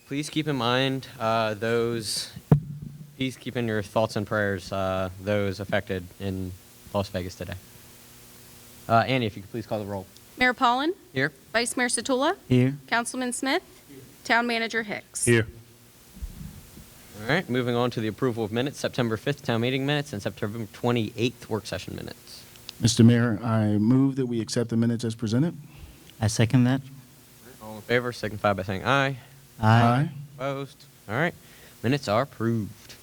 please keep in mind please keep in your thoughts and prayers those affected in Las Vegas today. Annie, if you could please call the roll. Mayor Pollan. Here. Vice Mayor Satula. Here. Councilman Smith. Town Manager Hicks. Here. All right, moving on to the approval of minutes, September 5th town meeting minutes and September 28th work session minutes. Mr. Mayor, I move that we accept the minutes as presented. I second that. All in favor, signify by saying aye. Aye. Opposed? All right, minutes are approved.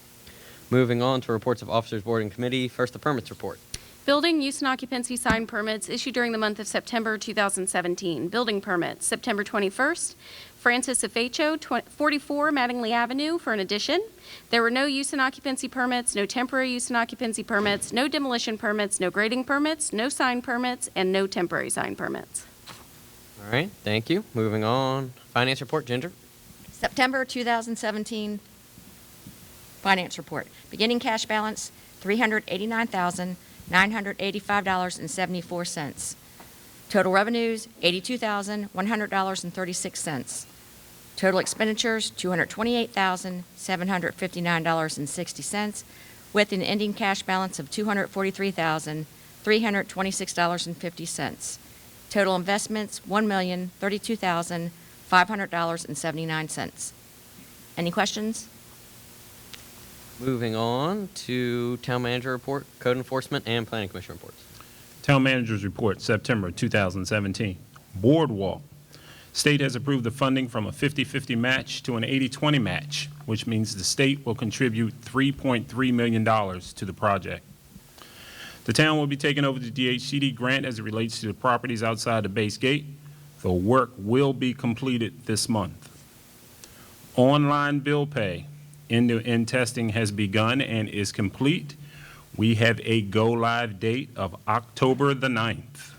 Moving on to reports of officers, board, and committee. First, the permits report. Building use and occupancy sign permits issued during the month of September 2017. Building permits, September 21st, Francis Afecho, 44 Mattingly Avenue for an addition. There were no use and occupancy permits, no temporary use and occupancy permits, no demolition permits, no grading permits, no sign permits, and no temporary sign permits. All right, thank you. Moving on, finance report, Ginger. September 2017 finance report. Beginning cash balance, $389,985.74. Total revenues, $82,100.36. Total expenditures, $228,759.60, with an ending cash balance of $243,326.50. Total investments, $1,032,500.79. Any questions? Moving on to town manager report, code enforcement, and planning commission reports. Town Manager's Report, September 2017. Boardwalk. State has approved the funding from a 50-50 match to an 80-20 match, which means the state will contribute $3.3 million to the project. The town will be taking over the DHCD grant as it relates to the properties outside the base gate. The work will be completed this month. Online bill pay. End-to-end testing has begun and is complete. We have a go-live date of October the 9th.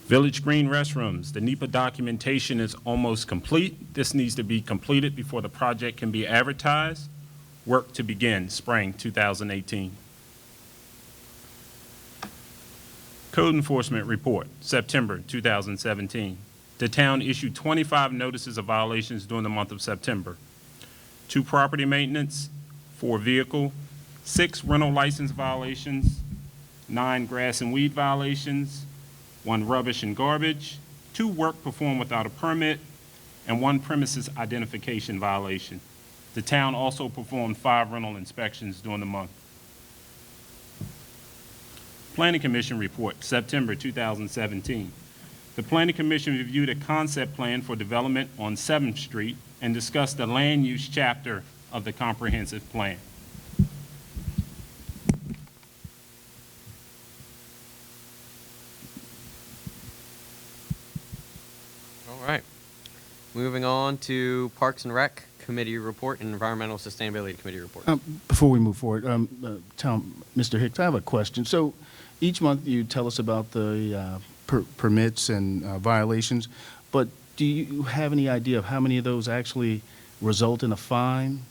Village Green restrooms. The NEPA documentation is almost complete. This needs to be completed before the project can be advertised. Work to begin spring 2018. Code Enforcement Report, September 2017. The town issued 25 notices of violations during the month of September. 2 property maintenance, 4 vehicle, 6 rental license violations, 9 grass and weed violations, 1 rubbish and garbage, 2 work performed without a permit, and 1 premises identification violation. The town also performed 5 rental inspections during the month. Planning Commission Report, September 2017. The Planning Commission reviewed a concept plan for development on 7th Street and discussed the land use chapter of the comprehensive plan. All right. Moving on to Parks and Rec Committee report and Environmental Sustainability Committee report. Before we move forward, Mr. Hicks, I have a question. So each month you tell us about the permits and violations, but do you have any idea of how many of those actually result in a fine?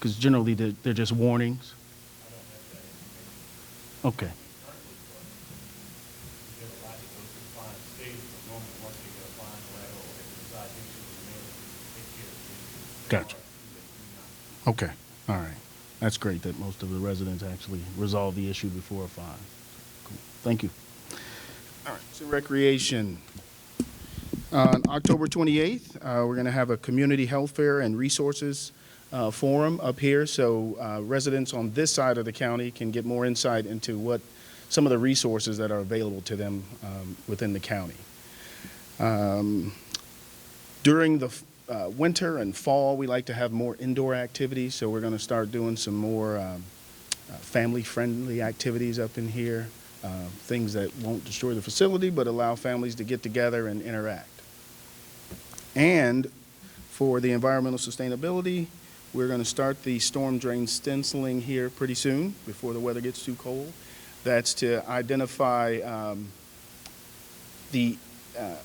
Because generally they're just warnings. Okay. Gotcha. Okay. All right. That's great that most of the residents actually resolve the issue before a fine. Cool. Thank you. All right. So recreation. On October 28th, we're going to have a community health fair and resources forum up here, so residents on this side of the county can get more insight into what some of the resources that are available to them within the county. During the winter and fall, we like to have more indoor activities, so we're going to start doing some more family-friendly activities up in here, things that won't destroy the facility but allow families to get together and interact. And for the environmental sustainability, we're going to start the storm drain stenciling here pretty soon before the weather gets too cold. That's to identify the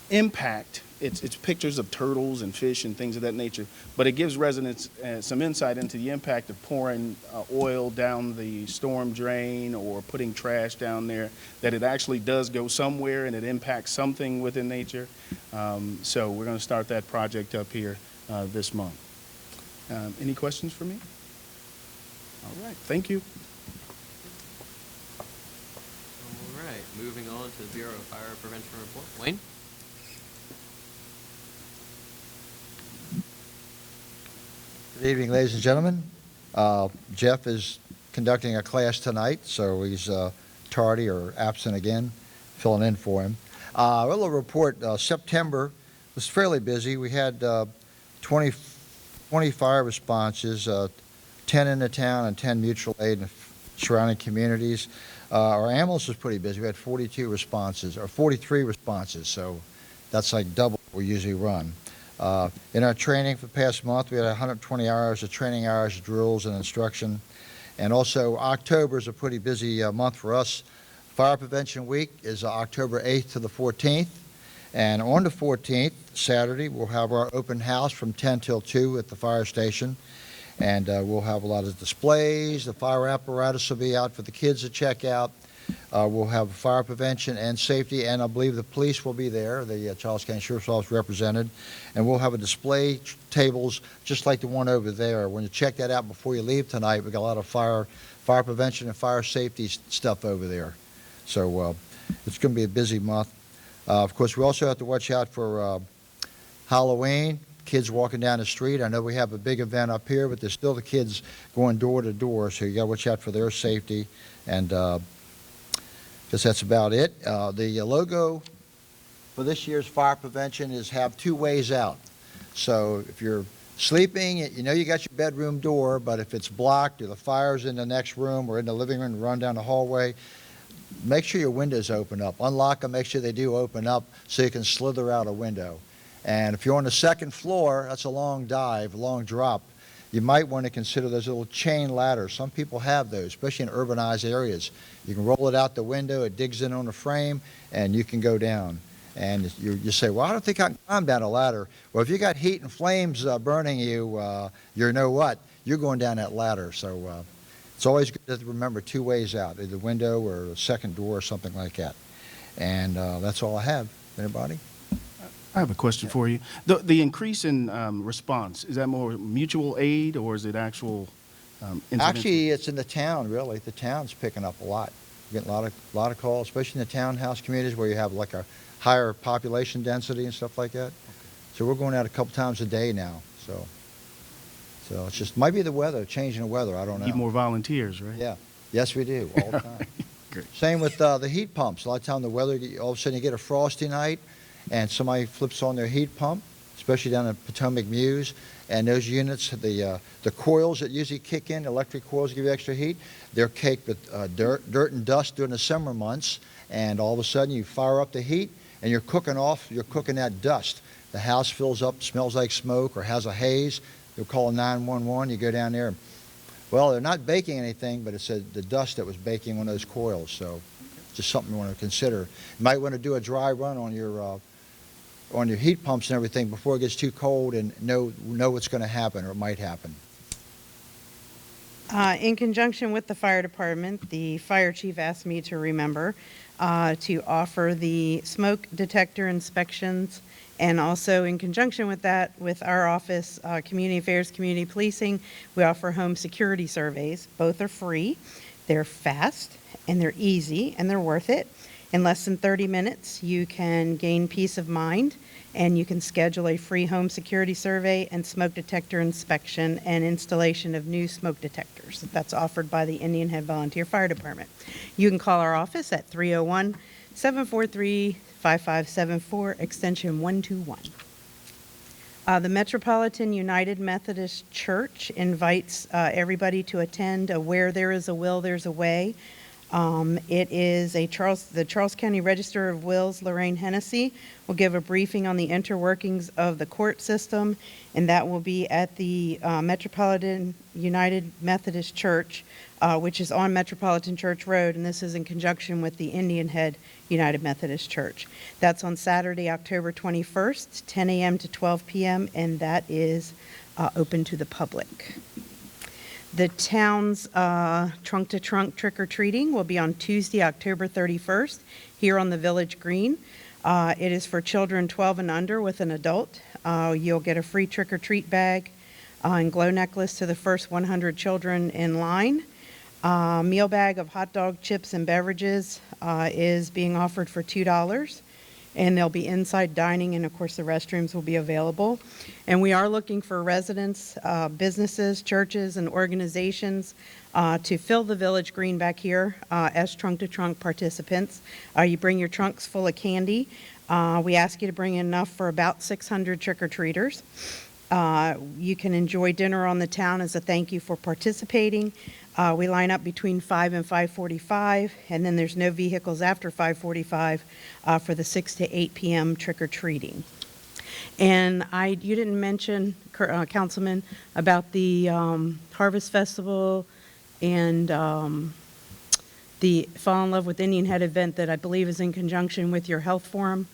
impact. It's pictures of turtles and fish and things of that nature, but it gives residents some insight into the impact of pouring oil down the storm drain or putting trash down there, that it actually does go somewhere and it impacts something within nature. So we're going to start that project up here this month. Any questions for me? All right, thank you. All right, moving on to the Bureau of Fire Prevention report. Wayne? Good evening, ladies and gentlemen. Jeff is conducting a class tonight, so he's tardy or absent again, filling in for him. A little report, September was fairly busy. We had 20 fire responses, 10 in the town and 10 mutual aid in the surrounding communities. Our ambulance was pretty busy. We had 42 responses, or 43 responses, so that's like double what we usually run. In our training for the past month, we had 120 hours of training hours, drills, and instruction. And also, October is a pretty busy month for us. Fire Prevention Week is October 8th to the 14th. And on the 14th, Saturday, we'll have our open house from 10 till 2 at the fire station. And we'll have a lot of displays. The fire apparatus will be out for the kids to check out. We'll have fire prevention and safety, and I believe the police will be there, the Charles County Sheriff's Office represented. And we'll have a display tables just like the one over there. When you check that out before you leave tonight, we've got a lot of fire prevention and fire safety stuff over there. So it's going to be a busy month. Of course, we also have to watch out for Halloween, kids walking down the street. I know we have a big event up here, but there's still the kids going door to door, so you got to watch out for their safety. And guess that's about it. The logo for this year's fire prevention is have two ways out. So if you're sleeping, you know you got your bedroom door, but if it's blocked or the fire's in the next room or in the living room, run down the hallway, make sure your windows open up. Unlock them, make sure they do open up so you can slither out a window. And if you're on the second floor, that's a long dive, long drop. You might want to consider those little chain ladders. Some people have those, especially in urbanized areas. You can roll it out the window, it digs in on the frame, and you can go down. And you say, well, I don't think I can climb down a ladder. Well, if you got heat and flames burning you, you know what? You're going down that ladder. So it's always good to remember two ways out, either window or a second door or something like that. And that's all I have. Anybody? I have a question for you. The increase in response, is that more mutual aid or is it actual incidental? Actually, it's in the town, really. The town's picking up a lot. We're getting a lot of calls, especially in the townhouse communities where you have like a higher population density and stuff like that. Okay. So we're going out a couple times a day now. So it's just, might be the weather, changing the weather. I don't know. Need more volunteers, right? Yeah. Yes, we do, all the time. Great. Same with the heat pumps. A lot of time the weather, all of a sudden you get a frosty night, and somebody flips on their heat pump, especially down in Potomac Mews, and those units, the coils that usually kick in, electric coils give you extra heat, they're caked with dirt and dust during the summer months, and all of a sudden you fire up the heat, and you're cooking that dust. The house fills up, smells like smoke, or has a haze. You'll call 911, you go down there. Well, they're not baking anything, but it's the dust that was baking on those coils, so just something you want to consider. You might want to do a dry run on your heat pumps and everything before it gets too cold and know what's going to happen or it might happen. In conjunction with the fire department, the fire chief asked me to remember to offer the smoke detector inspections, and also in conjunction with that, with our office, Community Affairs, Community Policing, we offer home security surveys. Both are free, they're fast, and they're easy, and they're worth it. In less than 30 minutes, you can gain peace of mind, and you can schedule a free home security survey and smoke detector inspection and installation of new smoke detectors. That's offered by the Indian Head Volunteer Fire Department. You can call our office at 301-743-5574, extension 121. The Metropolitan United Methodist Church invites everybody to attend a Where There Is a Will, There's a Way. It is the Charles County Register of Wills, Lorraine Hennessy, will give a briefing on the interworkings of the court system, and that will be at the Metropolitan United Methodist Church, which is on Metropolitan Church Road, and this is in conjunction with the Indian Head United Methodist Church. That's on Saturday, October 21st, 10 a.m. to 12 p.m., and that is open to the public. The town's trunk-to-trunk trick-or-treating will be on Tuesday, October 31st, here on the Village Green. It is for children 12 and under with an adult. You'll get a free trick-or-treat bag and glow necklace to the first 100 children in line. Meal bag of hot dog, chips, and beverages is being offered for $2. And there'll be inside dining, and of course the restrooms will be available. And we are looking for residents, businesses, churches, and organizations to fill the village green back here as trunk-to-trunk participants. You bring your trunks full of candy. We ask you to bring enough for about 600 trick-or-treaters. You can enjoy dinner on the town as a thank you for participating. We line up between 5 and 5:45, and then there's no vehicles after 5:45 for the 6 to 8 p.m. trick-or-treating. And you didn't mention, Councilman, about the Harvest Festival and the Fall in Love with Indian Head event that I believe is in conjunction with your health forum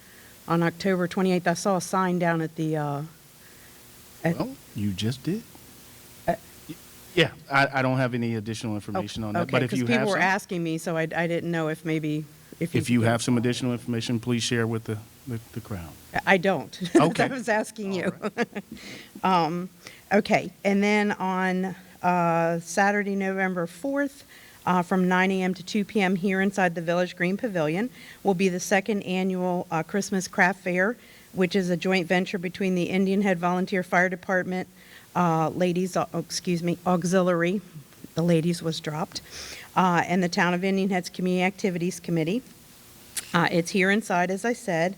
on October 28th. I saw a sign down at the... Well, you just did. Yeah, I don't have any additional information on that, Okay, but if you because have people were some, asking me, so I didn't know if maybe... if you have some additional information, please share with the crowd. I don't. Okay. I was asking you. All Okay, and then on Saturday, November 4th, from 9 a.m. to 2 p.m. here inside the Village Green Pavilion will be the second annual Christmas Craft Fair, which is a joint venture between the Indian Head Volunteer Fire Department, Auxiliary, the ladies was dropped, and the Town of Indian Head's Community Activities Committee. It's here inside, as I said.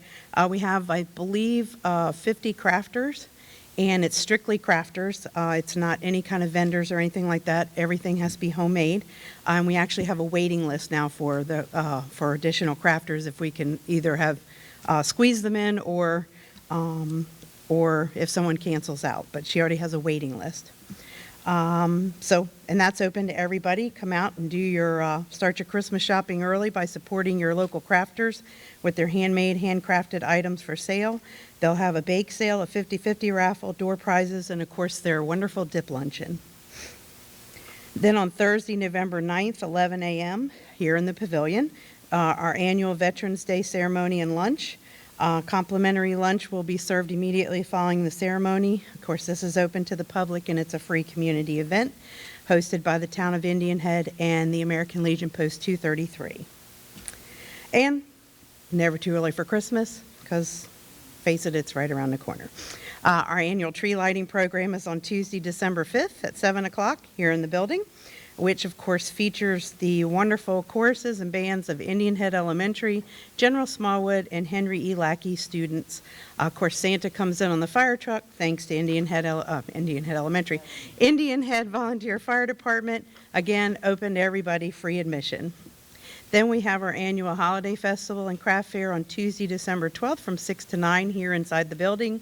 We have, I believe, 50 crafters, and it's strictly crafters. It's not any kind of vendors or anything like that. Everything has to be homemade. And we actually have a waiting list now for additional crafters if we can either have squeeze them in or if someone cancels out. But she already has a waiting list. And that's open to everybody. Come out and do start your Christmas shopping early by supporting your local crafters with their handmade, handcrafted items for sale. They'll have a bake sale, a 50-50 raffle, door prizes, and of course their wonderful dip luncheon. Then on Thursday, November 9th, 11 a.m., here in the pavilion, our annual Veterans Day ceremony and lunch. Complimentary lunch will be served immediately following the ceremony. Of course, this is open to the public, and it's a free community event hosted by the Town of Indian Head and the American Legion Post 233. And never too early for Christmas, because, face it, it's right around the corner. Our annual tree lighting program is on Tuesday, December 5th at 7 o'clock here in the building, which of course features the wonderful choruses and bands of Indian Head Elementary, General Smallwood, and Henry E. Lackey students. Of course, Santa comes in on the fire truck, thanks to Indian Head Elementary. Indian Head Volunteer Fire Department, again, open to everybody, free admission. Then we have our annual Holiday Festival and Craft Fair on Tuesday, December 12th from 6 to 9 here inside the building.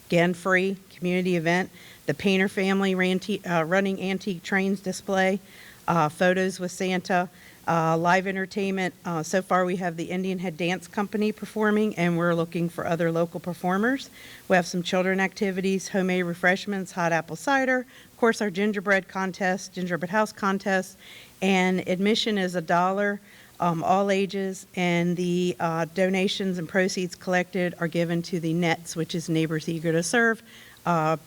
Again, free community event. The Painter family running antique trains display, photos with Santa, live entertainment. So far we have the Indian Head Dance Company performing, and we're looking for other local performers. We have some children activities, homemade refreshments, hot apple cider, of course our gingerbread contest, gingerbread house contest, and admission is $1, all ages, and the donations and proceeds collected are given to the NETS, which is Neighbors Eager to Serve,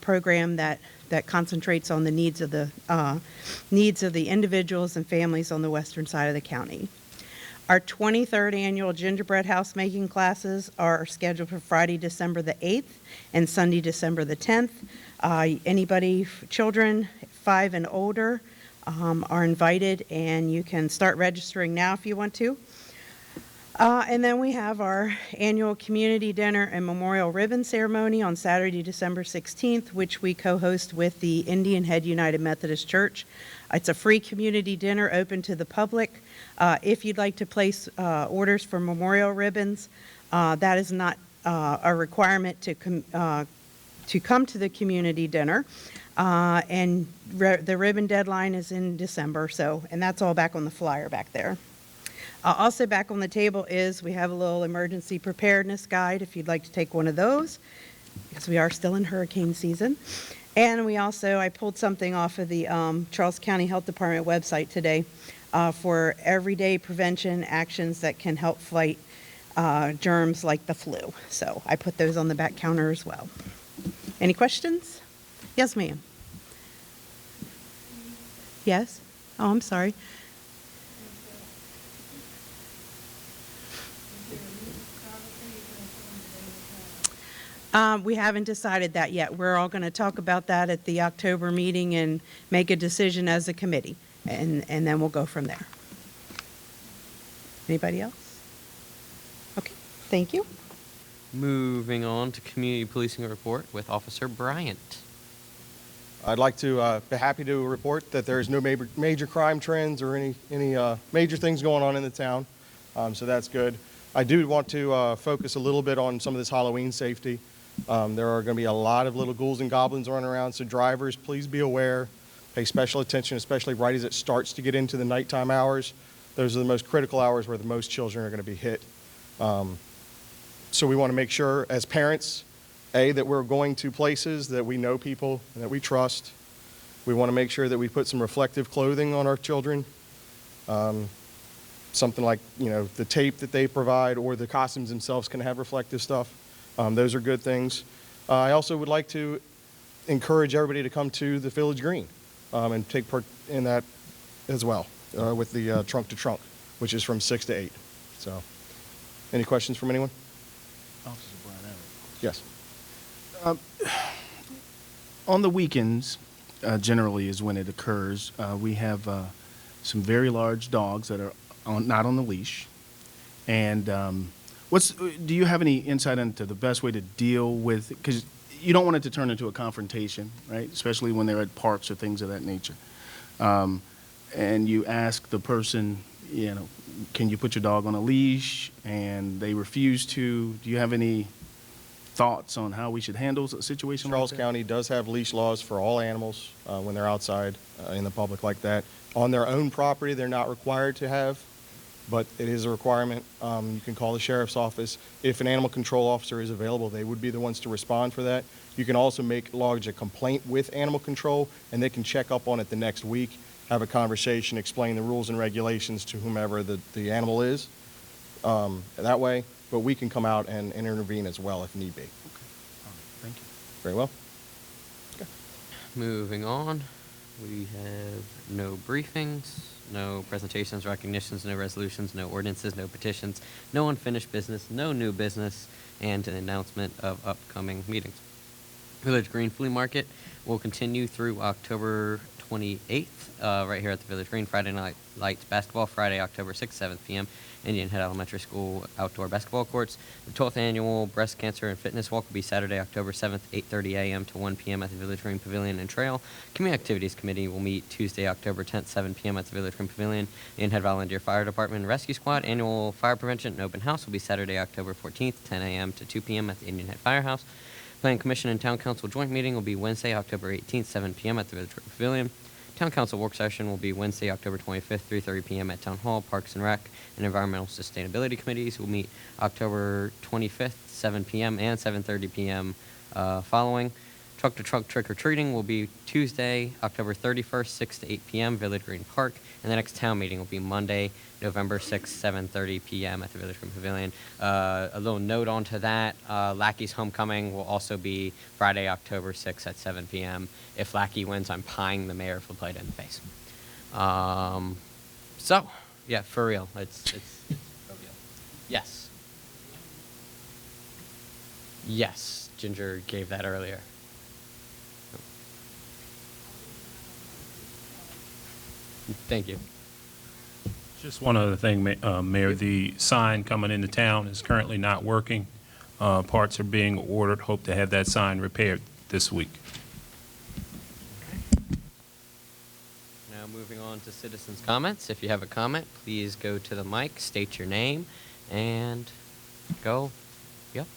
program that concentrates on the needs of the individuals and families on the western side of the county. Our 23rd annual gingerbread house making classes are scheduled for Friday, December the 8th and Sunday, December the 10th. Anybody, children 5 and older, are invited, and you can start registering now if you want to. And then we have our annual community dinner and memorial ribbon ceremony on Saturday, December 16th, which we co-host with the Indian Head United Methodist Church. It's a free community dinner open to the public. If you'd like to place orders for memorial ribbons, that is not a requirement to come to the community dinner. And the ribbon deadline is in December, and that's all back on the flyer back there. Also back on the table we have a little emergency preparedness guide if you'd like to take one of those, because we are still in hurricane season. And I pulled something off of the Charles County Health Department website today for everyday prevention actions that can help fight germs like the flu. So I put those on the back counter as well. Any questions? Yes, ma'am. Yes? Oh, I'm sorry. We haven't decided that yet. We're all going to talk about that at the October meeting and make a decision as a committee, and then we'll go from there. Anybody else? Okay, thank you. Moving on to community policing report with Officer Bryant. I'd like to be happy to report that there's no major crime trends or any major things going on in the town, so that's good. I do want to focus a little bit on some of this Halloween safety. There are going to be a lot of little ghouls and goblins running around, so drivers, please be aware, pay special attention, especially right as it starts to get into the nighttime hours. Those are the most critical hours where the most children are going to be hit. So we want to make sure as parents, that we're going to places that we know people and that we trust. We want to make sure that we put some reflective clothing on our children. Something like, the tape that they provide or the costumes themselves can have reflective stuff. Those are good things. I also would like to encourage everybody to come to the Village Green and take part in that as well with the Trunk to Trunk, which is from 6 to 8. So, any questions from anyone? Officer Brian, I have a Yes. On the weekends, generally is when it occurs. We have some very large dogs that are not on the leash. And do you have any insight into the best way to deal with, because you don't want it to turn into a confrontation, right? Especially when they're at parks or things of that nature. And you ask the person, can you put your dog on a leash? And they refuse to. Do you have any thoughts on how we should handle a situation Charles like that? County does have leash laws for all animals when they're outside in the public like that. On their own property, they're not required to have, but it is a requirement. You can call the sheriff's office. If an animal control officer is available, they would be the ones to respond for that. You can also lodge a complaint with animal control, and they can check up on it the next week, have a conversation, explain the rules and regulations to whomever the animal is that way. But we can come out and intervene as well if need be. Okay. All right. Thank you. Very well. Moving on, we have no briefings, no presentations, recognitions, no resolutions, no ordinances, no petitions, no unfinished business, no new business, and an announcement of upcoming meetings. Village Green Flea Market will continue through October 28th, right here at the Village Green. Friday Night Lights Basketball, Friday, October 6th, 7 p.m. Indian Head Elementary School outdoor basketball courts. The 12th Annual Breast Cancer and Fitness Walk will be Saturday, October 7th, 8:30 a.m. to 1 p.m. at the Village Green Pavilion and Trail. Community Activities Committee will meet Tuesday, October 10th, 7 p.m. at the Village Green Pavilion. Indian Head Volunteer Fire Department and Rescue Squad Annual Fire Prevention and Open House will be Saturday, October 14th, 10 a.m. to 2 p.m. at the Indian Head Firehouse. Planning Commission and Town Council joint meeting will be Wednesday, October 18th, 7 p.m. at the Village Green Pavilion. Town Council work session will be Wednesday, October 25th, 3:30 p.m. at Town Hall. Parks and Rec and Environmental Sustainability Committees will meet October 25th, 7 p.m. and 7:30 p.m. Following. Truck to Trunk trick-or-treating will be Tuesday, October 31st, 6 to 8 p.m., Village Green Park. And the next town meeting will be Monday, November 6th, 7:30 p.m. at the Village Green Pavilion. A little note onto that, Lackey's Homecoming will also be Friday, October 6th at 7 p.m. If Lackey wins, I'm pieing the mayor for the plate in the face. So, yeah, for real, it's real. Yes. Yes, Ginger gave that earlier. Thank you. Just one other thing, Mayor, the sign coming into town is currently not working. Parts are being ordered. Hope to have that sign repaired this week. Now moving on to citizens' comments. If you have a comment, please go to the mic, state your name, and go. Yep.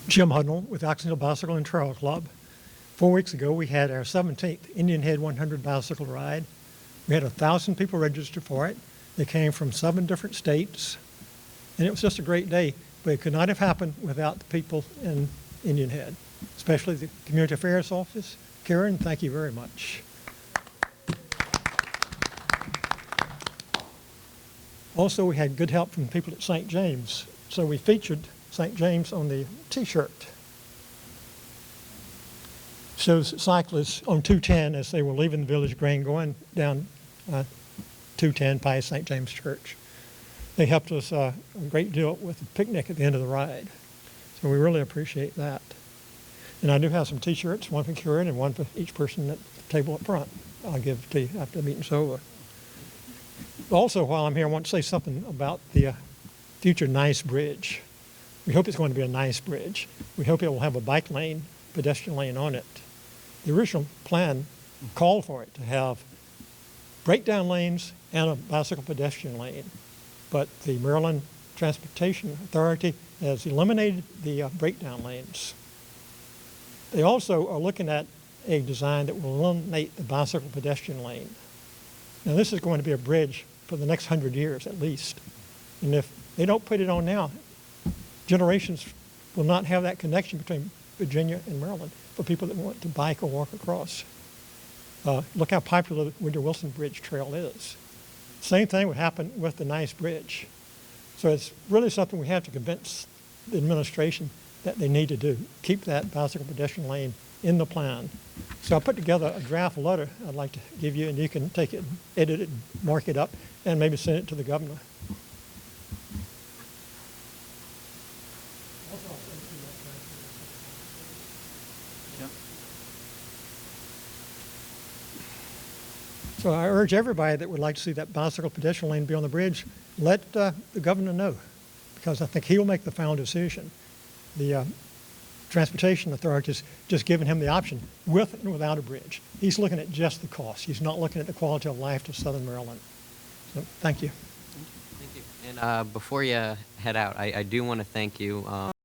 Jim Hudnall with Oxonville Bicycle and Trail Club. 4 weeks ago, we had our 17th Indian Head 100 bicycle ride. We had 1,000 people registered for it. They came from 7 different states, and it was just a great day. But it could not have happened without the people in Indian Head, especially the Community Affairs Office. Karen, thank you very much. Also, we had good help from people at St. James, so we featured St. James on the T-shirt. Shows cyclists on 210 as they were leaving the village green going down 210 past St. James Church. They helped us a great deal with the picnic at the end of the ride. So we really appreciate that. And I do have some T-shirts, one for Kieran and one for each person at the table up front. I'll give to you after the meeting's over. Also, while I'm here, I want to say something about the future nice bridge. We hope it's going to be a nice bridge. We hope it will have a bike lane, pedestrian lane on it. The original plan called for it to have breakdown lanes and a bicycle pedestrian lane. But the Maryland Transportation Authority has eliminated the breakdown lanes. They also are looking at a design that will eliminate the bicycle pedestrian lane. Now, this is going to be a bridge for the next 100 years at least. And if they don't put it on now, generations will not have that connection between Virginia and Maryland for people that want to bike or walk across. Look how popular the Woodrow Wilson Bridge Trail is. Same thing would happen with the nice bridge. So it's really something we have to convince the administration that they need to do. Keep that bicycle pedestrian lane in the plan. So I put together a draft letter I'd like to give you, and you can take it, and edit it, and mark it up, and maybe send it to the governor. So I urge everybody that would like to see that bicycle pedestrian lane be on the bridge, let the governor know, because I think he'll make the final decision. The Transportation Authority is just giving him the option with and without a bridge. He's looking at just the cost. He's not looking at the quality of life to Southern Maryland. So thank you. Thank you. And before you head out, I do want to thank you.